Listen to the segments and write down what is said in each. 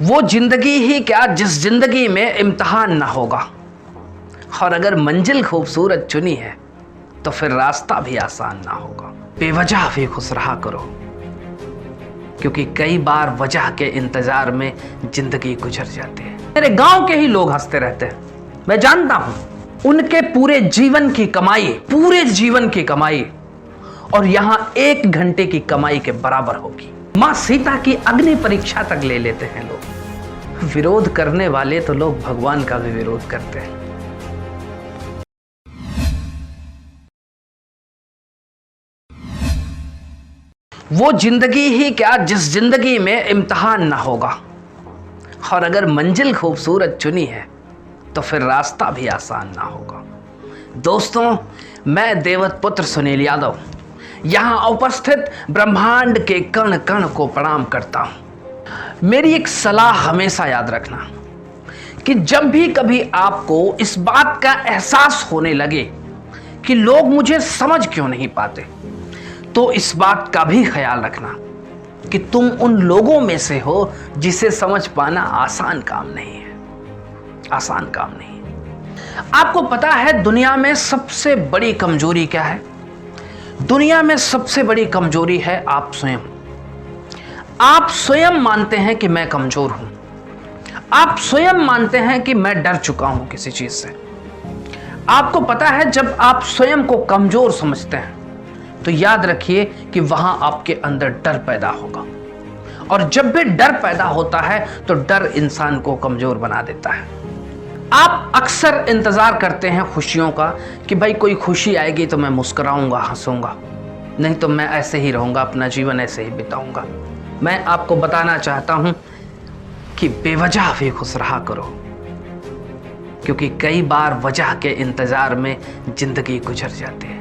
वो जिंदगी ही क्या जिस जिंदगी में इम्तिहान ना होगा, और अगर मंजिल खूबसूरत चुनी है तो फिर रास्ता भी आसान ना होगा। बेवजह भी खुश रहा करो, क्योंकि कई बार वजह के इंतजार में जिंदगी गुजर जाती है। मेरे गांव के ही लोग हंसते रहते हैं, मैं जानता हूं। उनके पूरे जीवन की कमाई और यहां 1 घंटे की कमाई के बराबर होगी। मां सीता की अग्नि परीक्षा तक ले लेते हैं लोग। विरोध करने वाले तो लोग भगवान का भी विरोध करते हैं। वो जिंदगी ही क्या जिस जिंदगी में इम्तिहान ना होगा, और अगर मंजिल खूबसूरत चुनी है तो फिर रास्ता भी आसान ना होगा। दोस्तों, मैं देवत पुत्र सुनील यादव यहां उपस्थित ब्रह्मांड के कण कण को प्रणाम करता हूं। मेरी एक सलाह हमेशा याद रखना कि जब भी कभी आपको इस बात का एहसास होने लगे कि लोग मुझे समझ क्यों नहीं पाते, तो इस बात का भी ख्याल रखना कि तुम उन लोगों में से हो जिसे समझ पाना आसान काम नहीं है। आसान काम नहीं है। आपको पता है दुनिया में सबसे बड़ी कमजोरी क्या है? दुनिया में सबसे बड़ी कमजोरी है आप स्वयं। आप स्वयं मानते हैं कि मैं कमजोर हूं। आप स्वयं मानते हैं कि मैं डर चुका हूं किसी चीज से। आपको पता है जब आप स्वयं को कमजोर समझते हैं तो याद रखिए कि वहां आपके अंदर डर पैदा होगा, और जब भी डर पैदा होता है तो डर इंसान को कमजोर बना देता है। आप अक्सर इंतजार करते हैं खुशियों का कि भाई कोई खुशी आएगी तो मैं मुस्कुराऊंगा, हंसूंगा, नहीं तो मैं ऐसे ही रहूंगा, अपना जीवन ऐसे ही बिताऊंगा। मैं आपको बताना चाहता हूं कि बेवजह भी खुश रहा करो, क्योंकि कई बार वजह के इंतजार में जिंदगी गुजर जाती है।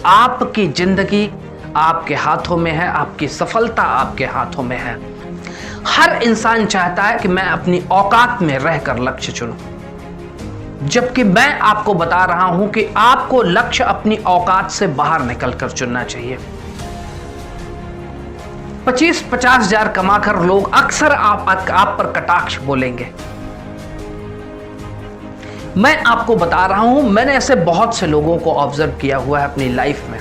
आपकी जिंदगी आपके हाथों में है, आपकी सफलता आपके हाथों में है। हर इंसान चाहता है कि मैं अपनी औकात में रहकर लक्ष्य चुनूं, जबकि मैं आपको बता रहा हूं कि आपको लक्ष्य अपनी औकात से बाहर निकलकर चुनना चाहिए। 25-50 हजार कमाकर लोग अक्सर आप पर कटाक्ष बोलेंगे। मैं आपको बता रहा हूं, मैंने ऐसे बहुत से लोगों को ऑब्जर्व किया हुआ है अपनी लाइफ में।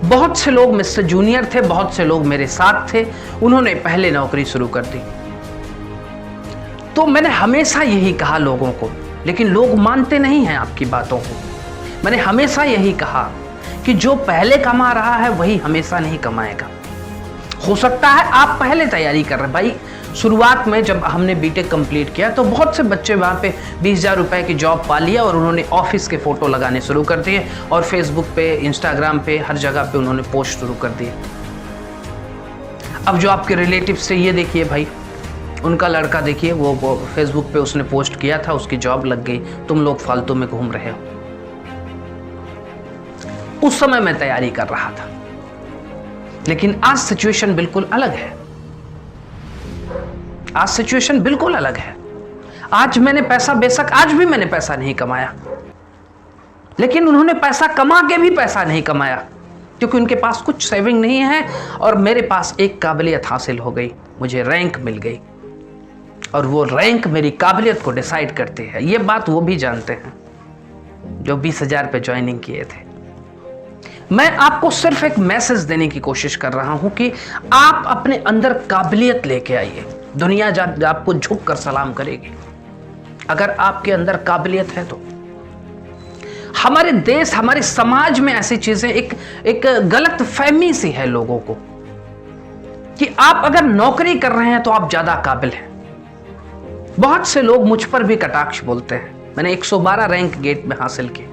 बहुत से लोग मुझसे जूनियर थे, बहुत से लोग मेरे साथ थे, उन्होंने पहले नौकरी शुरू कर दी। तो मैंने हमेशा यही कहा लोगों को, लेकिन लोग मानते नहीं हैं आपकी बातों को। मैंने हमेशा यही कहा कि जो पहले कमा रहा है वही हमेशा नहीं कमाएगा। हो सकता है आप पहले तैयारी कर रहे हैं। भाई शुरुआत में जब हमने बीटेक कंप्लीट किया तो बहुत से बच्चे वहाँ पे 20,000 रुपए की जॉब पा लिया और उन्होंने ऑफिस के फोटो लगाने शुरू कर दिए और फेसबुक पे, इंस्टाग्राम पे, हर जगह पे उन्होंने पोस्ट शुरू कर दिए। अब जो आपके रिलेटिव्स थे, ये देखिए भाई, उनका लड़का देखिए, वो फेसबुक पे उसने पोस्ट किया था, उसकी जॉब लग गई, तुम लोग फालतू में घूम रहे हो। उस समय मैं तैयारी कर रहा था, लेकिन आज सिचुएशन बिल्कुल अलग है। आज सिचुएशन बिल्कुल अलग है। आज मैंने पैसा, बेशक आज भी मैंने पैसा नहीं कमाया, लेकिन उन्होंने पैसा कमा के भी पैसा नहीं कमाया, क्योंकि उनके पास कुछ सेविंग नहीं है और मेरे पास एक काबिलियत हासिल हो गई, मुझे रैंक मिल गई, और वो रैंक मेरी काबिलियत को डिसाइड करती है। ये बात वो भी जानते हैं जो 20,000 पे ज्वाइनिंग किए थे। मैं आपको सिर्फ एक मैसेज देने की कोशिश कर रहा हूं कि आप अपने अंदर काबिलियत लेके आइए। दुनिया आपको झुक कर सलाम करेगी अगर आपके अंदर काबिलियत है तो। हमारे देश, हमारे समाज में ऐसी चीजें एक गलत फहमी सी है लोगों को कि आप अगर नौकरी कर रहे हैं तो आप ज्यादा काबिल हैं। बहुत से लोग मुझ पर भी कटाक्ष बोलते हैं। मैंने 112 रैंक गेट में हासिल की।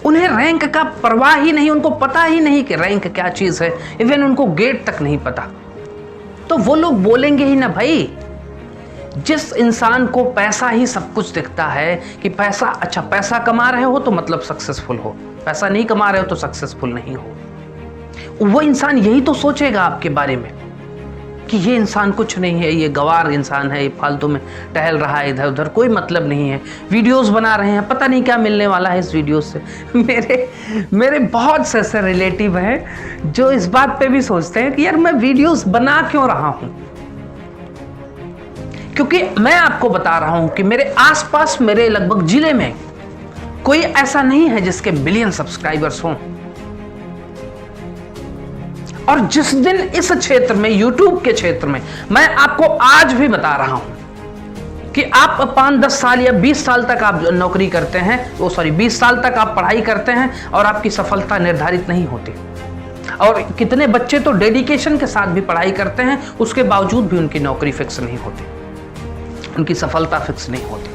उन्हें रैंक का परवाह ही नहीं, उनको पता ही नहीं कि रैंक क्या चीज है, इवन उनको गेट तक नहीं पता। तो वो लोग बोलेंगे ही ना भाई। जिस इंसान को पैसा ही सब कुछ दिखता है कि पैसा, अच्छा पैसा कमा रहे हो तो मतलब सक्सेसफुल हो, पैसा नहीं कमा रहे हो तो सक्सेसफुल नहीं हो, वो इंसान यही तो सोचेगा आपके बारे में कि ये इंसान कुछ नहीं है, ये गवार इंसान है, ये फालतू में टहल रहा है इधर उधर, कोई मतलब नहीं है, वीडियोस बना रहे हैं, पता नहीं क्या मिलने वाला है इस वीडियो से। मेरे बहुत से ऐसे रिलेटिव हैं जो इस बात पे भी सोचते हैं कि यार मैं वीडियोस बना क्यों रहा हूँ, क्योंकि मैं आपको बता रहा हूं कि मेरे आसपास, मेरे लगभग जिले में कोई ऐसा नहीं है जिसके बिलियन सब्सक्राइबर्स हों। और जिस दिन इस क्षेत्र में, YouTube के क्षेत्र में, मैं आपको आज भी बता रहा हूं कि आप 5-10 साल या 20 साल तक आप नौकरी करते हैं, 20 साल तक आप पढ़ाई करते हैं और आपकी सफलता निर्धारित नहीं होती। और कितने बच्चे तो डेडिकेशन के साथ भी पढ़ाई करते हैं, उसके बावजूद भी उनकी नौकरी फिक्स नहीं होती, उनकी सफलता फिक्स नहीं होती।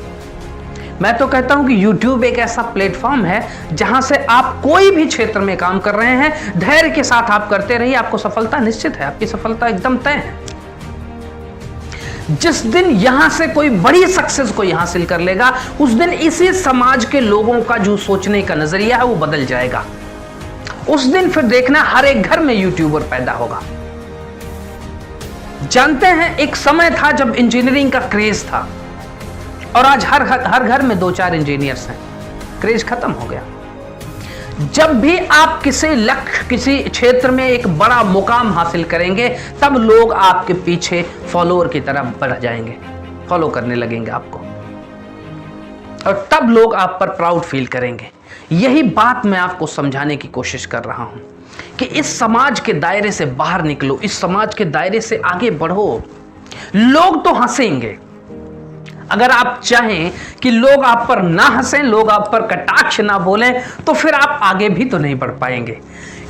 मैं तो कहता हूं कि YouTube एक ऐसा प्लेटफॉर्म है जहां से आप कोई भी क्षेत्र में काम कर रहे हैं, धैर्य के साथ आप करते रहिए, आपको सफलता निश्चित है, आपकी सफलता एकदम तय है। जिस दिन यहां से कोई बड़ी सक्सेस कोई हासिल कर लेगा, उस दिन इसी समाज के लोगों का जो सोचने का नजरिया है वो बदल जाएगा। उस दिन फिर देखना हर एक घर में यूट्यूबर पैदा होगा। जानते हैं, एक समय था जब इंजीनियरिंग का क्रेज था और आज हर घर में 2-4 इंजीनियर्स हैं। क्रेज खत्म हो गया। जब भी आप किसी लक्ष्य, किसी क्षेत्र में एक बड़ा मुकाम हासिल करेंगे, तब लोग आपके पीछे फॉलोअर की तरह बढ़ जाएंगे, फॉलो करने लगेंगे आपको, और तब लोग आप पर प्राउड फील करेंगे। यही बात मैं आपको समझाने की कोशिश कर रहा हूं कि इस समाज के दायरे से बाहर निकलो, इस समाज के दायरे से आगे बढ़ो। लोग तो हंसेंगे, अगर आप चाहें कि लोग आप पर ना हंसें, लोग आप पर कटाक्ष ना बोलें, तो फिर आप आगे भी तो नहीं बढ़ पाएंगे।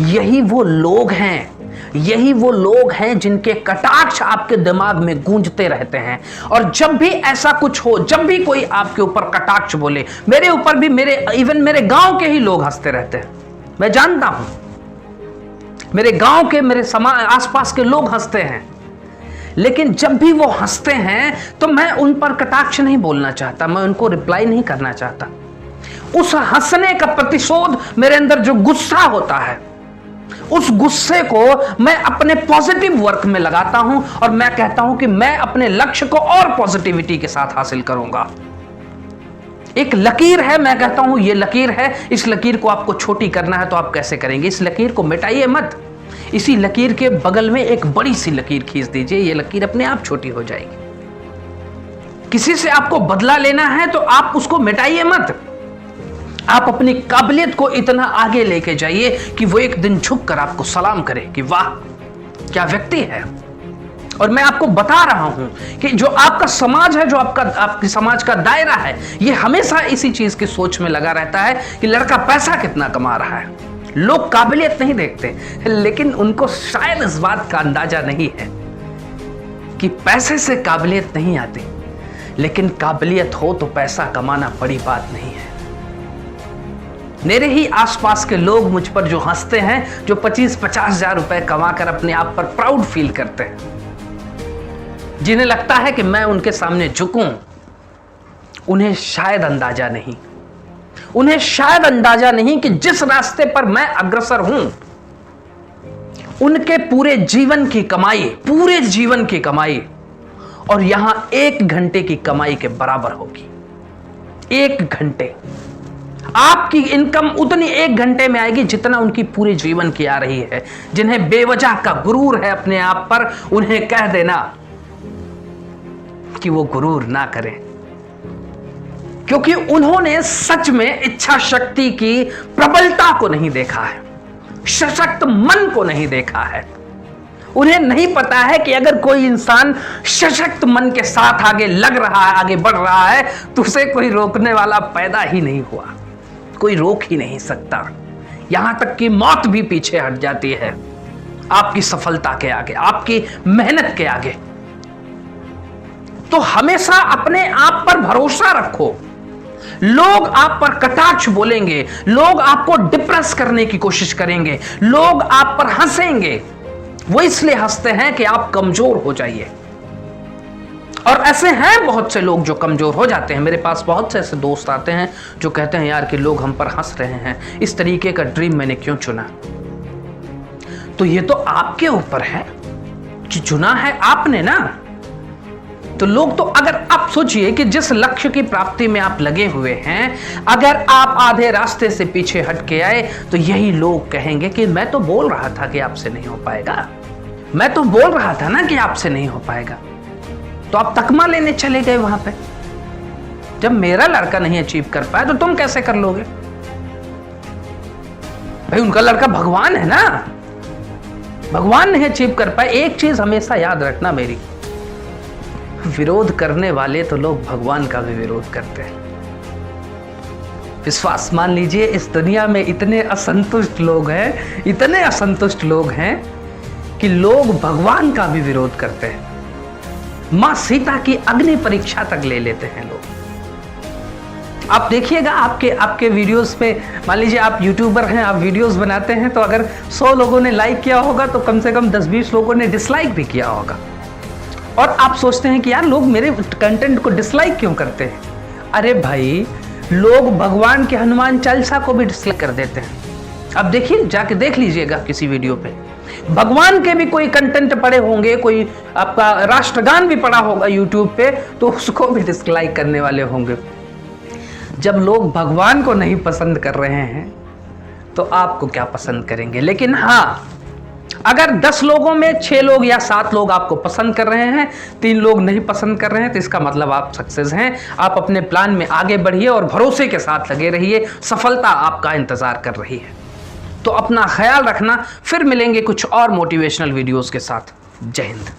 यही वो लोग हैं जिनके कटाक्ष आपके दिमाग में गूंजते रहते हैं। और जब भी ऐसा कुछ हो, जब भी कोई आपके ऊपर कटाक्ष बोले, मेरे ऊपर भी, इवन मेरे गांव के ही लोग हंसते रहते हैं, मैं जानता हूं। मेरे गांव के, मेरे समाज आसपास के लोग हंसते हैं, लेकिन जब भी वो हंसते हैं तो मैं उन पर कटाक्ष नहीं बोलना चाहता, मैं उनको रिप्लाई नहीं करना चाहता। उस हंसने का प्रतिशोध मेरे अंदर जो गुस्सा होता है, उस गुस्से को मैं अपने पॉजिटिव वर्क में लगाता हूं और मैं कहता हूं कि मैं अपने लक्ष्य को और पॉजिटिविटी के साथ हासिल करूंगा। एक लकीर है, मैं कहता हूं ये लकीर है, इस लकीर को आपको छोटी करना है तो आप कैसे करेंगे? इस लकीर को मिटाइए मत, इसी लकीर के बगल में एक बड़ी सी लकीर खींच दीजिए, ये लकीर अपने आप छोटी हो जाएगी। किसी से आपको बदला लेना है तो आप उसको मिटाइए मत, आप अपनी काबिलियत को इतना आगे लेके जाइए कि वो एक दिन झुककर आपको सलाम करे कि वाह क्या व्यक्ति है। और मैं आपको बता रहा हूं कि जो आपका समाज है, जो आपके समाज का दायरा है, ये हमेशा इसी चीज की सोच में लगा रहता है कि लड़का पैसा कितना कमा रहा है। लोग काबिलियत नहीं देखते, लेकिन उनको शायद इस बात का अंदाजा नहीं है कि पैसे से काबिलियत नहीं आती, लेकिन काबिलियत हो तो पैसा कमाना बड़ी बात नहीं है। मेरे ही आसपास के लोग मुझ पर जो हंसते हैं, जो 25-50 हजार रुपए कमाकर अपने आप पर प्राउड फील करते हैं, जिन्हें लगता है कि मैं उनके सामने झुकूं, उन्हें शायद अंदाजा नहीं कि जिस रास्ते पर मैं अग्रसर हूं, उनके पूरे जीवन की कमाई और यहां 1 घंटे की कमाई के बराबर होगी। 1 घंटे आपकी इनकम उतनी 1 घंटे में आएगी जितना उनकी पूरे जीवन की आ रही है। जिन्हें बेवजह का गुरूर है अपने आप पर, उन्हें कह देना कि वो गुरूर ना करें, क्योंकि उन्होंने सच में इच्छा शक्ति की प्रबलता को नहीं देखा है, सशक्त मन को नहीं देखा है। उन्हें नहीं पता है कि अगर कोई इंसान सशक्त मन के साथ आगे लग रहा है, आगे बढ़ रहा है, तो उसे कोई रोकने वाला पैदा ही नहीं हुआ, कोई रोक ही नहीं सकता। यहां तक कि मौत भी पीछे हट जाती है आपकी सफलता के आगे, आपकी मेहनत के आगे। तो हमेशा अपने आप पर भरोसा रखो। लोग आप पर कटाक्ष बोलेंगे, लोग आपको डिप्रेस करने की कोशिश करेंगे, लोग आप पर हंसेंगे। वो इसलिए हंसते हैं कि आप कमजोर हो जाइए। और ऐसे हैं बहुत से लोग जो कमजोर हो जाते हैं। मेरे पास बहुत से ऐसे दोस्त आते हैं जो कहते हैं यार कि लोग हम पर हंस रहे हैं, इस तरीके का ड्रीम मैंने क्यों चुना? तो ये तो आपके ऊपर है, चुना है आपने ना। तो लोग तो, अगर आप सोचिए कि जिस लक्ष्य की प्राप्ति में आप लगे हुए हैं, अगर आप आधे रास्ते से पीछे हट के आए तो यही लोग कहेंगे कि मैं तो बोल रहा था कि आपसे नहीं हो पाएगा, मैं तो बोल रहा था ना कि आपसे नहीं हो पाएगा। तो आप तकमा लेने चले गए वहां पे। जब मेरा लड़का नहीं अचीव कर पाया तो तुम कैसे कर लोगे? भाई उनका लड़का भगवान है ना, भगवान नहीं अचीव कर पाए। एक चीज हमेशा याद रखना मेरी, विरोध करने वाले तो लोग भगवान का भी विरोध करते हैं। विश्वास मान लीजिए, इस दुनिया में इतने असंतुष्ट लोग हैं, इतने असंतुष्ट लोग हैं कि लोग भगवान का भी विरोध करते हैं। मां सीता की अग्नि परीक्षा तक ले लेते हैं लोग। आप देखिएगा आपके वीडियोस पे, मान लीजिए आप यूट्यूबर हैं, आप वीडियोस बनाते हैं, तो अगर 100 लोगों ने लाइक किया होगा तो कम से कम 10-20 लोगों ने डिसलाइक भी किया होगा। और आप सोचते हैं कि यार लोग मेरे कंटेंट को डिसलाइक क्यों करते हैं? अरे भाई, लोग भगवान के हनुमान चालीसा को भी डिसलाइक कर देते हैं। अब देखिए, जाके देख लीजिएगा किसी वीडियो पे, भगवान के भी कोई कंटेंट पड़े होंगे, कोई आपका राष्ट्रगान भी पड़ा होगा यूट्यूब पे, तो उसको भी डिसलाइक करने वाले होंगे। जब लोग भगवान को नहीं पसंद कर रहे हैं तो आपको क्या पसंद करेंगे? लेकिन हाँ, अगर 10 लोगों में 6 लोग या 7 लोग आपको पसंद कर रहे हैं, 3 लोग नहीं पसंद कर रहे हैं, तो इसका मतलब आप सक्सेस हैं। आप अपने प्लान में आगे बढ़िए और भरोसे के साथ लगे रहिए, सफलता आपका इंतजार कर रही है। तो अपना ख्याल रखना, फिर मिलेंगे कुछ और मोटिवेशनल वीडियोस के साथ। जय हिंद।